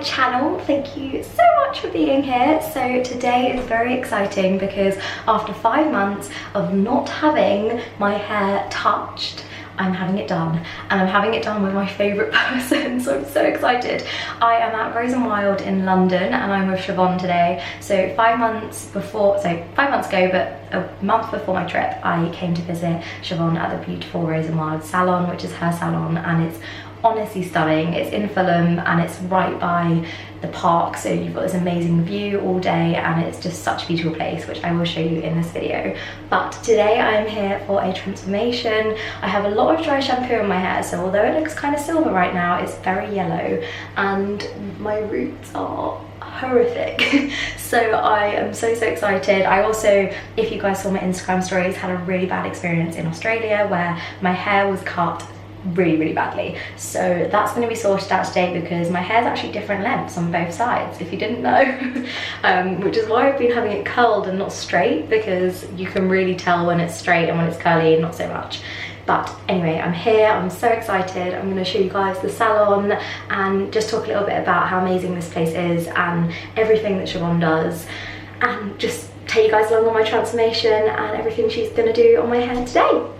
channel. Thank you so much for being here. So today is very exciting because after 5 months of not having my hair touched, I'm having it done, and I'm having it done with my favourite person, so I'm so excited. I am at Rose and Wild in London and I'm with Sibohan today. So 5 months ago, but a month before my trip, I came to visit Sibohan at the beautiful Rose and Wild salon, which is her salon, and it's honestly stunning. It's in Fulham and it's right by the park, so you've got this amazing view all day, and it's just such a beautiful place, which I will show you in this video. But today I am here for a transformation. I have a lot of dry shampoo in my hair, so although it looks kind of silver right now, it's very yellow and my roots are horrific. So I am so excited. I also, if you guys saw my Instagram stories, had a really bad experience in Australia where my hair was cut really badly, so that's going to be sorted out today because my hair's actually different lengths on both sides, if you didn't know. Which is why I've been having it curled and not straight, because you can really tell when it's straight and when it's curly, not so much. But anyway, I'm here, I'm so excited. I'm going to show you guys the salon and just talk a little bit about how amazing this place is and everything that Sibohan does, and just take you guys along on my transformation and everything she's going to do on my hair today.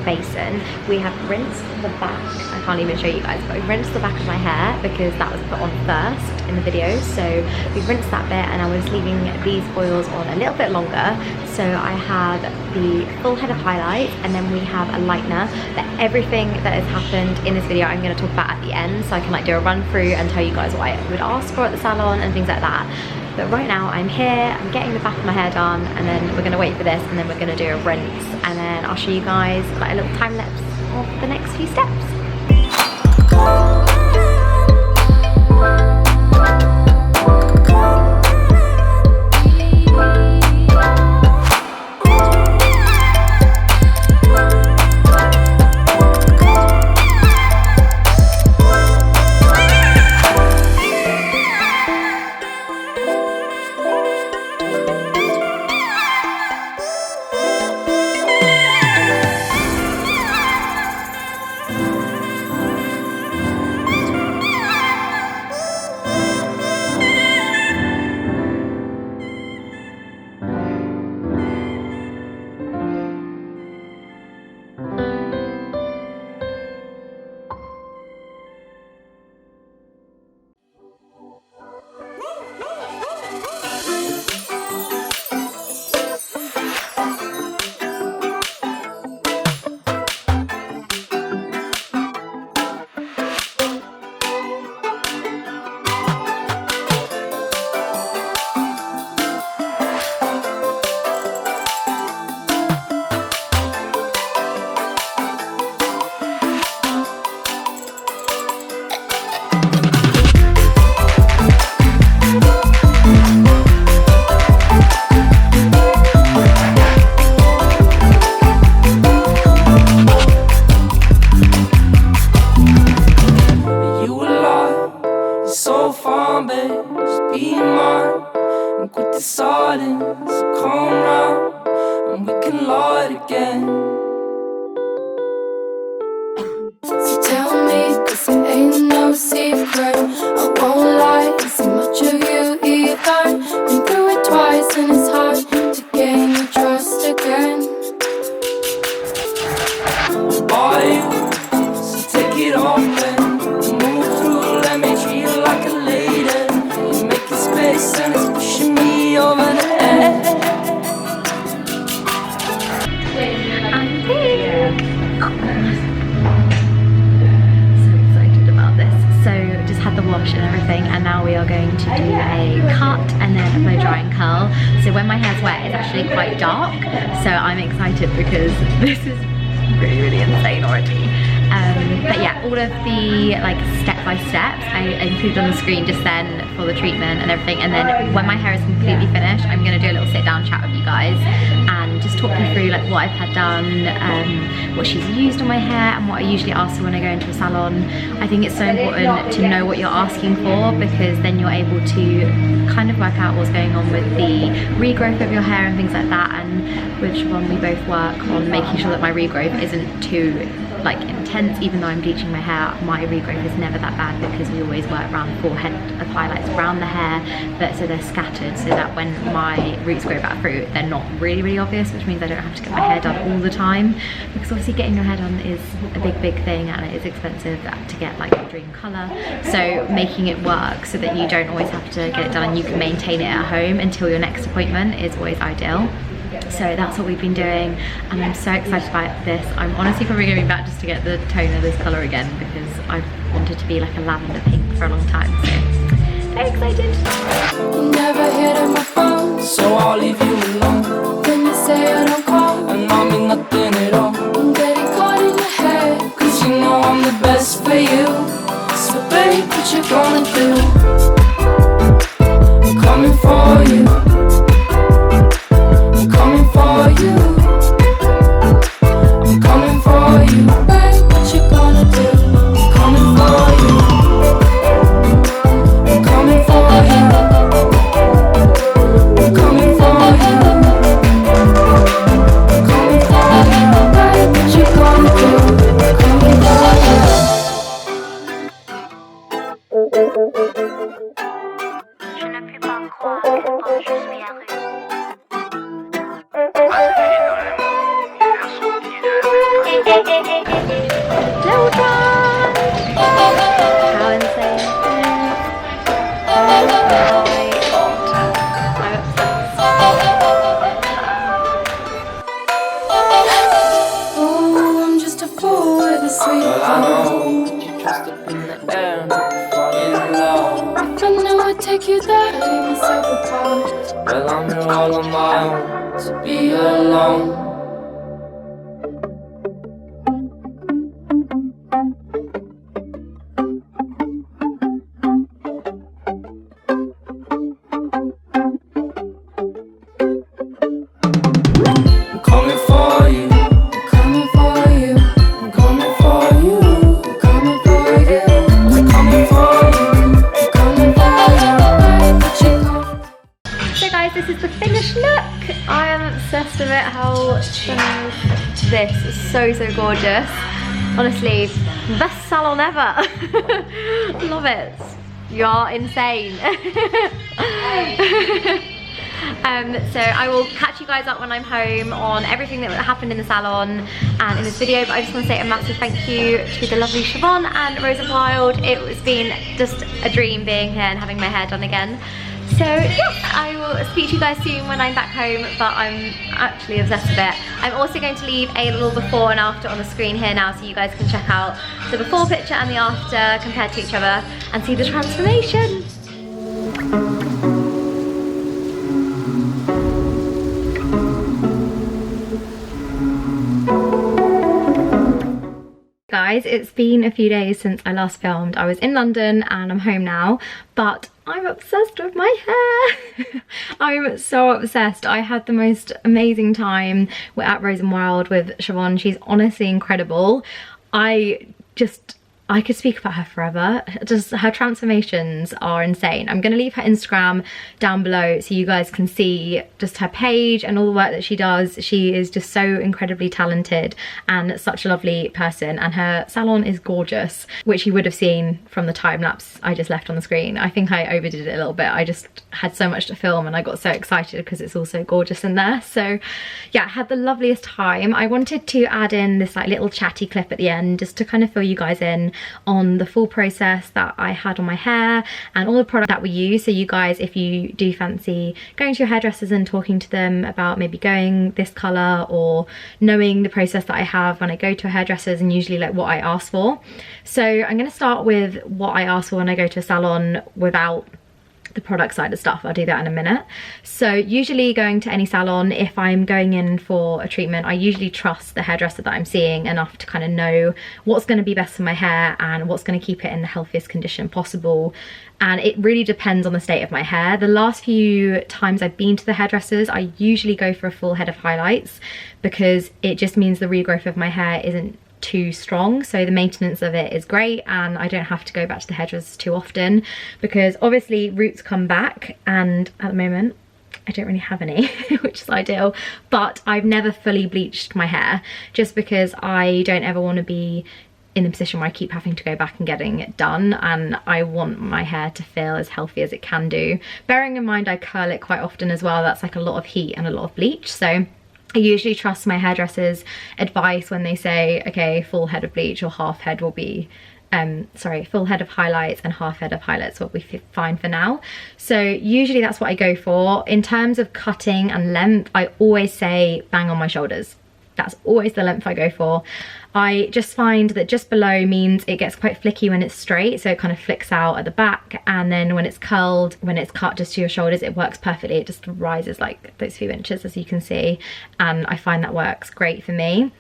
Basin. We have rinsed the back, I can't even show you guys, but we've rinsed the back of my hair because that was put on first in the video. So we've rinsed that bit and I was leaving these oils on a little bit longer. So I have the full head of highlights and then we have a lightener. But everything that has happened in this video I'm going to talk about at the end, so I can like do a run through and tell you guys what I would ask for at the salon and things like that. But right now I'm here, I'm getting the back of my hair done, and then we're going to wait for this, and then we're going to do a rinse, and then I'll show you guys like a little time lapse of the next few steps. so fun, babe, just be mine. And quit the silence, come round, and we can lie again. So tell me, 'cause it ain't no secret, I won't lie, I see much of you either. Been through it twice and it's hard to gain your trust again. Are you? So take it off and move through, let me treat you like a lady. You're making space and it's pushing me over the edge. I'm here. So excited about this. So just had the wash and everything, and now we are going to do a cut and then a blow dry and curl. So when my hair's wet, it's actually quite dark. So I'm excited because this is really insane already. But yeah, all of the like step-by-steps I included on the screen just then for the treatment and everything, and then when my hair is completely finished, I'm going to do a little sit-down chat with you guys and just talk you through like what I've had done, what she's used on my hair, and what I usually ask her when I go into a salon. I think it's so important to know what you're asking for, because then you're able to kind of work out what's going on with the regrowth of your hair and things like that. And with Sibohan, we both work on making sure that my regrowth isn't too like intense. Even though I'm bleaching my hair, my regrowth is never that bad, because we always work around the forehead of highlights around the hair, but so they're scattered so that when my roots grow back through, they're not really obvious, which means I don't have to get my hair done all the time, because obviously getting your hair done is a big thing, and it is expensive to get like a dream colour. So making it work so that you don't always have to get it done and you can maintain it at home until your next appointment is always ideal. So that's what we've been doing, and I'm so excited about this. I'm honestly probably going to be back just to get the tone of this colour again, because I've wanted to be like a lavender pink for a long time, so very excited. You never hit on my phone, so I'll leave you alone. When you say I don't call, and I mean nothing at all. I'm getting caught in your head, 'cause you know I'm the best for you. So babe, what you gonna do? I'm coming for you. For you, I'm coming for you, babe. What you gonna do? I'm coming for you. I'm coming for you. I'm coming for you. I'm coming for you, babe. What you gonna do? I'm coming for you. Je ne peux pas croire que quand je suis à rue. How insane is this? Oh my god. I'm obsessed. Oh, I'm just a fool with a sweet heart. You trust up in the air, falling in love. If I knew I'd take you there, leave myself apart. Well, I'm here all on my own, to be alone. This is the finished look. I am obsessed with it. How stunning is this? It's so gorgeous. Honestly, best salon ever. Love it. You're insane. So I will catch you guys up when I'm home on everything that happened in the salon and in this video, but I just want to say a massive thank you to the lovely Sibohan and Rosa Wild. It's been just a dream being here and having my hair done again. So yeah, I will speak to you guys soon when I'm back home, but I'm actually obsessed with it. I'm also going to leave a little before and after on the screen here now, so you guys can check out the before picture and the after compared to each other and see the transformation. Guys, it's been a few days since I last filmed. I was in London and I'm home now, but I'm obsessed with my hair. I'm so obsessed. I had the most amazing time. We're at Rose and Wild with Sibohan. She's honestly incredible. I I could speak about her forever. Just her transformations are insane. I'm going to leave her Instagram down below so you guys can see just her page and all the work that she does. She is just so incredibly talented and such a lovely person, and her salon is gorgeous, which you would have seen from the time lapse I just left on the screen. I think I overdid it a little bit. I just had so much to film and I got so excited because it's all so gorgeous in there. So yeah, I had the loveliest time. I wanted to add in this like little chatty clip at the end just to kind of fill you guys in on the full process that I had on my hair and all the product that we use. So you guys, if you do fancy going to your hairdressers and talking to them about maybe going this colour, or knowing the process that I have when I go to hairdressers and usually like what I ask for. So I'm going to start with what I ask for when I go to a salon without the product side of stuff. I'll do that in a minute. So usually going to any salon, if I'm going in for a treatment, I usually trust the hairdresser that I'm seeing enough to kind of know what's going to be best for my hair and what's going to keep it in the healthiest condition possible. And it really depends on the state of my hair. The last few times I've been to the hairdressers, I usually go for a full head of highlights because it just means the regrowth of my hair isn't too strong, so the maintenance of it is great and I don't have to go back to the hairdressers too often, because obviously roots come back and at the moment I don't really have any which is ideal, but I've never fully bleached my hair just because I don't ever want to be in the position where I keep having to go back and getting it done, and I want my hair to feel as healthy as it can do. Bearing in mind I curl it quite often as well, that's like a lot of heat and a lot of bleach, so I usually trust my hairdresser's advice when they say, okay, full head of bleach or half head will be, full head of highlights and half head of highlights will be fine for now. So usually that's what I go for. In terms of cutting and length, I always say bang on my shoulders. That's always the length I go for. I just find that just below means it gets quite flicky when it's straight, so it kind of flicks out at the back, and then when it's curled, when it's cut just to your shoulders, it works perfectly. It just rises like those few inches, as you can see, and I find that works great for me.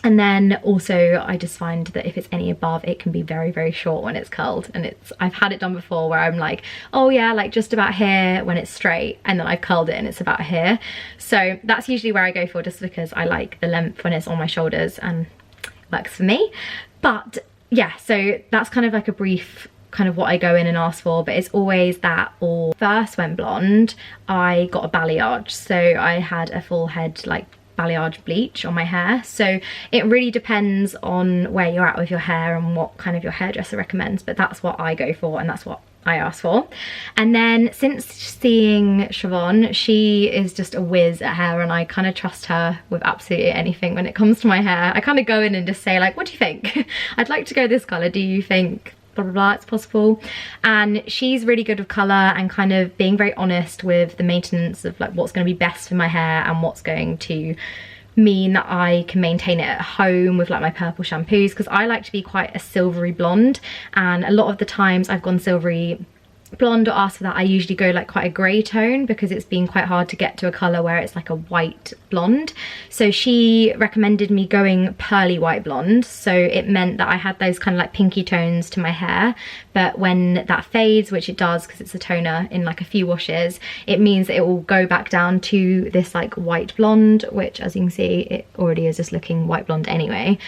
And then also I just find that if it's any above, it can be very, very short when it's curled, and I've had it done before where I'm like, oh yeah, like just about here when it's straight, and then I've curled it and it's about here. So that's usually where I go for, just because I like the length when it's on my shoulders and it works for me. But yeah, so that's kind of like a brief kind of what I go in and ask for, but it's always that. Or first went blonde, I got a balayage, so I had a full head like balayage bleach on my hair. So it really depends on where you're at with your hair and what kind of your hairdresser recommends, but that's what I go for and that's what I asked for. And then since seeing Sibohan, she is just a whiz at hair, and I kind of trust her with absolutely anything when it comes to my hair. I kind of go in and just say like, what do you think? I'd like to go this colour, do you think blah blah blah, it's possible? And she's really good with colour and kind of being very honest with the maintenance of like what's going to be best for my hair and what's going to mean that I can maintain it at home with like my purple shampoos, because I like to be quite a silvery blonde, and a lot of the times I've gone silvery blonde or asked for that, I usually go like quite a grey tone because it's been quite hard to get to a colour where it's like a white blonde. So she recommended me going pearly white blonde, so it meant that I had those kind of like pinky tones to my hair, but when that fades, which it does because it's a toner in like a few washes, it means that it will go back down to this like white blonde, which as you can see it already is just looking white blonde anyway.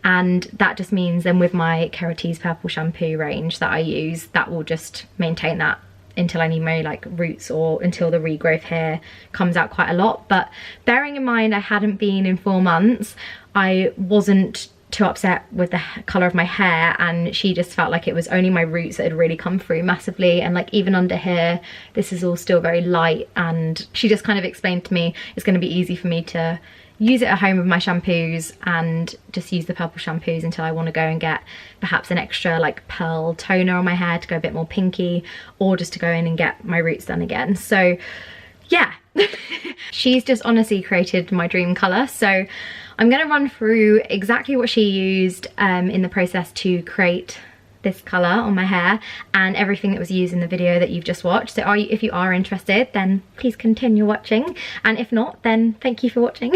And that just means then with my Keratin's purple shampoo range that I use, that will just maintain that until I need my like roots or until the regrowth hair comes out quite a lot. But bearing in mind I hadn't been in 4 months, I wasn't too upset with the colour of my hair, and she just felt like it was only my roots that had really come through massively, and like even under here this is all still very light, and she just kind of explained to me it's going to be easy for me to use it at home with my shampoos and just use the purple shampoos until I want to go and get perhaps an extra like pearl toner on my hair to go a bit more pinky, or just to go in and get my roots done again. So yeah, she's just honestly created my dream colour. So I'm going to run through exactly what she used in the process to create this colour on my hair and everything that was used in the video that you've just watched. So if you are interested, then please continue watching, and if not, then thank you for watching.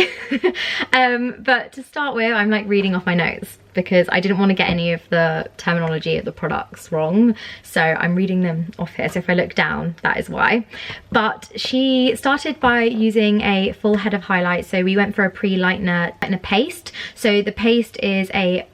But to start with, I'm like reading off my notes because I didn't want to get any of the terminology of the products wrong, so I'm reading them off here. So if I look down, that is why. But she started by using a full head of highlight, so we went for a pre-lightener paste. So the paste is a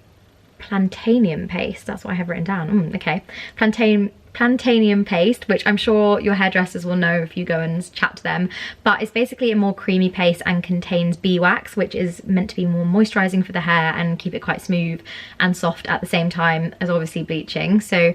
Plantanium paste. That's what I have written down. Okay. Plantanium paste, which I'm sure your hairdressers will know if you go and chat to them, but it's basically a more creamy paste and contains beeswax, which is meant to be more moisturising for the hair and keep it quite smooth and soft at the same time as obviously bleaching. So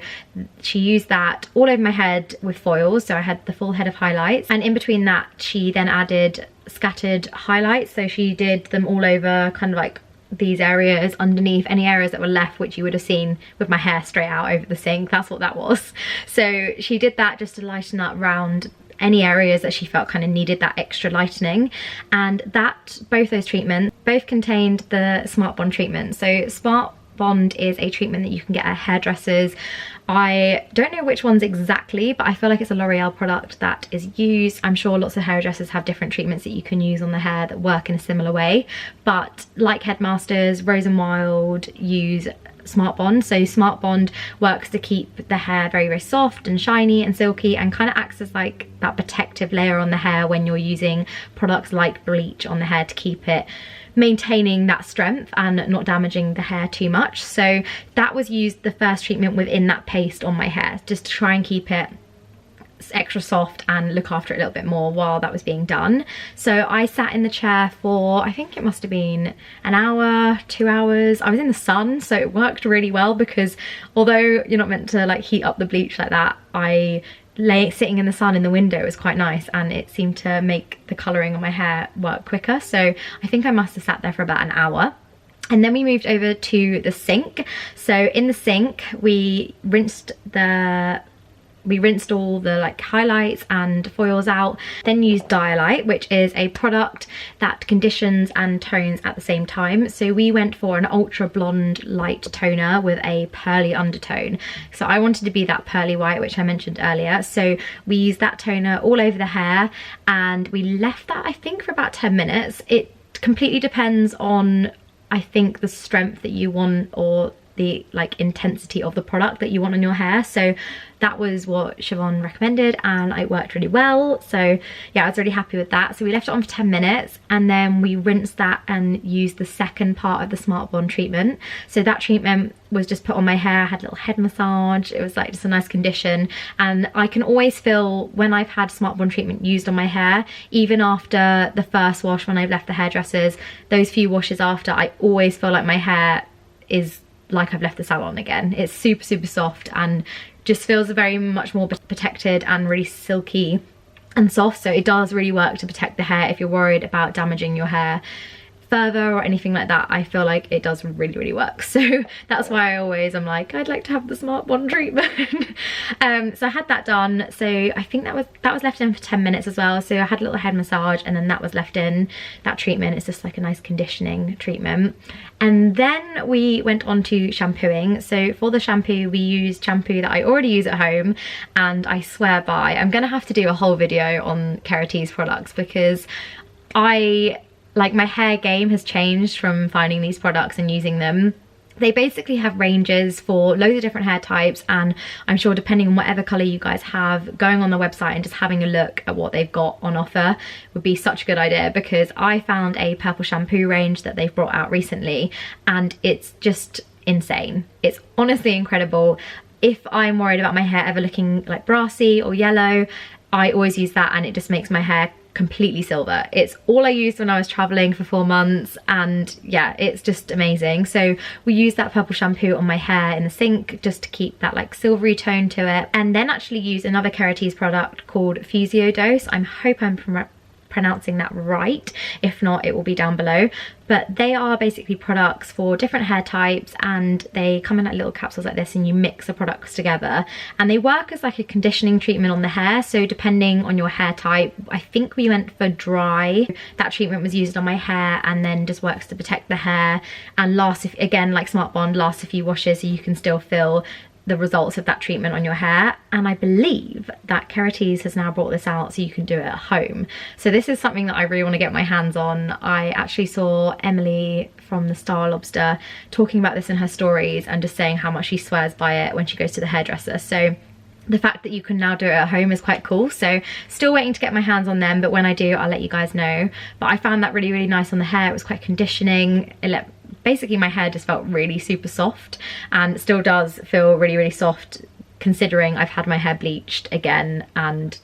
she used that all over my head with foils, so I had the full head of highlights, and in between that she then added scattered highlights, so she did them all over, kind of like these areas underneath, any areas that were left, which you would have seen with my hair straight out over the sink. That's what that was. So she did that just to lighten up around any areas that she felt kind of needed that extra lightening. And that, both those treatments, both contained the Smart Bond treatment. So Smart Bond is a treatment that you can get at hairdressers. I don't know which ones exactly, but I feel like it's a L'Oreal product that is used. I'm sure lots of hairdressers have different treatments that you can use on the hair that work in a similar way. But like Headmasters, Rose and Wild use Smart Bond. So Smart Bond works to keep the hair very, very soft and shiny and silky, and kind of acts as like that protective layer on the hair when you're using products like bleach on the hair to keep it maintaining that strength and not damaging the hair too much. So that was used, the first treatment within that paste on my hair, just to try and keep it extra soft and look after it a little bit more while that was being done. So I sat in the chair for, I think it must have been an hour, 2 hours. I was in the sun, so it worked really well, because although you're not meant to like heat up the bleach like that, I sitting in the sun in the window was quite nice, and it seemed to make the colouring on my hair work quicker. So I think I must have sat there for about an hour. And then we moved over to the sink. So in the sink we rinsed all the like highlights and foils out, then used Dialight, which is a product that conditions and tones at the same time. So we went for an ultra blonde light toner with a pearly undertone. So I wanted to be that pearly white, which I mentioned earlier. So we used that toner all over the hair, and we left that, I think, for about 10 minutes. It completely depends on, I think, the strength that you want, or the like intensity of the product that you want on your hair. So that was what Sibohan recommended, and it worked really well. So yeah, I was really happy with that. So we left it on for 10 minutes, and then we rinsed that and used the second part of the Smart Bond treatment. So that treatment was just put on my hair. I had a little head massage. It was like just a nice condition, and I can always feel when I've had Smart Bond treatment used on my hair, even after the first wash, when I've left the hairdressers, those few washes after, I always feel like my hair is like I've left the salon again. It's super, super soft and just feels very much more protected and really silky and soft. So it does really work to protect the hair. If you're worried about damaging your hair further or anything like that, I feel like it does really, really work. So that's why I'm like, I'd like to have the Smart Bond treatment. So I had that done. So I think that was left in for 10 minutes as well. So I had a little head massage, and then that was left in. That treatment is just like a nice conditioning treatment. And then we went on to shampooing. So for the shampoo, we used shampoo that I already use at home, and I swear by, I'm gonna have to do a whole video on Kerate's products, because like my hair game has changed from finding these products and using them. They basically have ranges for loads of different hair types, and I'm sure depending on whatever colour you guys have, going on the website and just having a look at what they've got on offer would be such a good idea, because I found a purple shampoo range that they've brought out recently, and it's just insane. It's honestly incredible. If I'm worried about my hair ever looking like brassy or yellow, I always use that, and it just makes my hair completely silver. It's all I used when I was traveling for 4 months, and yeah, it's just amazing. So we used that purple shampoo on my hair in the sink just to keep that like silvery tone to it, and then actually used another Kerate's product called Physiodose. I hope I'm pronouncing that right. If not, it will be down below. But they are basically products for different hair types, and they come in like little capsules like this, and you mix the products together, and they work as like a conditioning treatment on the hair. So depending on your hair type, I think we went for dry. That treatment was used on my hair, and then just works to protect the hair and lasts, if again like Smart Bond, lasts a few washes, so you can still feel the results of that treatment on your hair. And I believe that Kerate's has now brought this out so you can do it at home. So this is something that I really want to get my hands on. I actually saw Emily from the Star Lobster talking about this in her stories, and just saying how much she swears by it when she goes to the hairdresser. So the fact that you can now do it at home is quite cool. So still waiting to get my hands on them, but when I do, I'll let you guys know. But I found that really, really nice on the hair. It was quite conditioning. It basically my hair just felt really super soft, and it still does feel really, really soft considering I've had my hair bleached again, and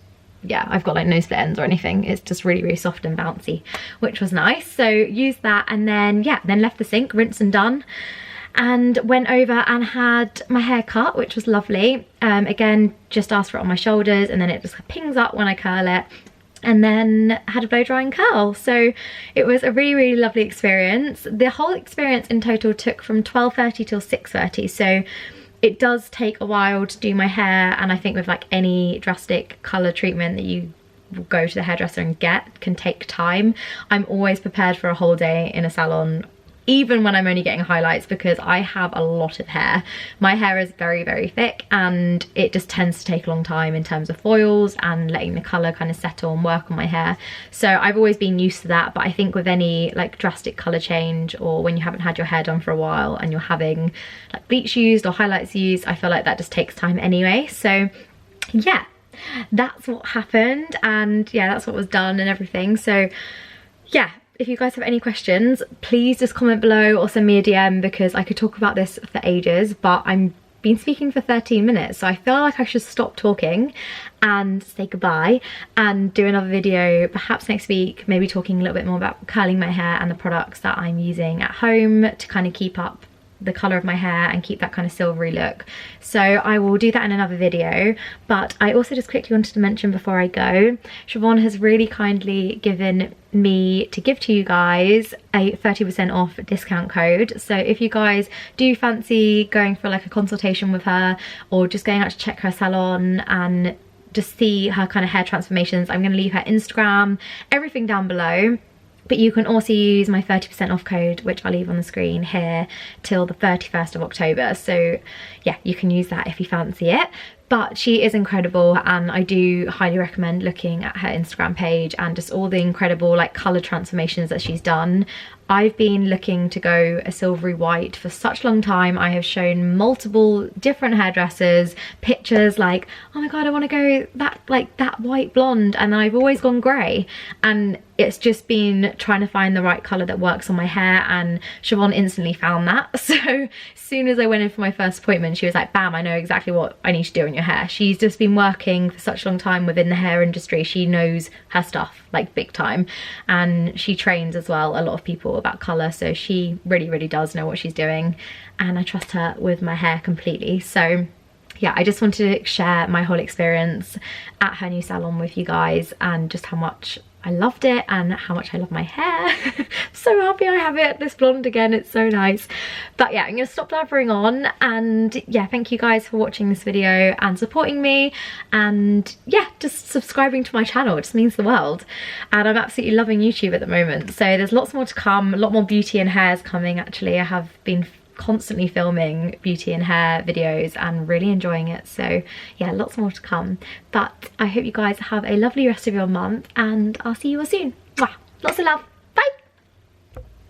yeah, I've got like no split ends or anything. It's just really, really soft and bouncy, which was nice. So used that, and then yeah, then left the sink, rinsed and done, and went over and had my hair cut, which was lovely. Again, just asked for it on my shoulders, and then it just pings up when I curl it, and then had a blow dry and curl. So it was a really, really lovely experience. The whole experience in total took from 12:30 till 6:30, so it does take a while to do my hair, and I think with like any drastic colour treatment that you go to the hairdresser and get can take time. I'm always prepared for a whole day in a salon, even when I'm only getting highlights, because I have a lot of hair. My hair is very, very thick, and it just tends to take a long time in terms of foils and letting the colour kind of settle and work on my hair. So I've always been used to that, but I think with any like drastic colour change, or when you haven't had your hair done for a while and you're having like bleach used or highlights used, I feel like that just takes time anyway. So yeah, that's what happened, and yeah, that's what was done and everything. So yeah, if you guys have any questions, please just comment below or send me a DM, because I could talk about this for ages, but I'm been speaking for 13 minutes, so I feel like I should stop talking and say goodbye and do another video perhaps next week, maybe talking a little bit more about curling my hair and the products that I'm using at home to kind of keep up the colour of my hair and keep that kind of silvery look. So I will do that in another video. But I also just quickly wanted to mention before I go, Sibohan has really kindly given me to give to you guys a 30% off discount code. So if you guys do fancy going for like a consultation with her, or just going out to check her salon and just see her kind of hair transformations, I'm going to leave her Instagram, everything down below. But you can also use my 30% off code, which I'll leave on the screen here, till the 31st of October. So yeah, you can use that if you fancy it. But she is incredible, and I do highly recommend looking at her Instagram page and just all the incredible like colour transformations that she's done. I've been looking to go a silvery white for such a long time. I have shown multiple different hairdressers pictures like, oh my god, I want to go that white blonde, and then I've always gone grey, and it's just been trying to find the right colour that works on my hair, and Sibohan instantly found that. So as soon as I went in for my first appointment, she was like, bam, I know exactly what I need to do in your hair. She's just been working for such a long time within the hair industry. She knows her stuff like big time, and she trains as well a lot of people about colour, so she really, really does know what she's doing, and I trust her with my hair completely. So yeah, I just wanted to share my whole experience at her new salon with you guys, and just how much I loved it and how much I love my hair. So happy I have it this blonde again, it's so nice. But yeah, I'm gonna stop blabbering on, and yeah, thank you guys for watching this video and supporting me, and yeah, just subscribing to my channel. It just means the world, and I'm absolutely loving YouTube at the moment. So there's lots more to come, a lot more beauty and hairs coming. Actually, I have been constantly filming beauty and hair videos and really enjoying it. So yeah, lots more to come. But I hope you guys have a lovely rest of your month, and I'll see you all soon. Mwah! Lots of love.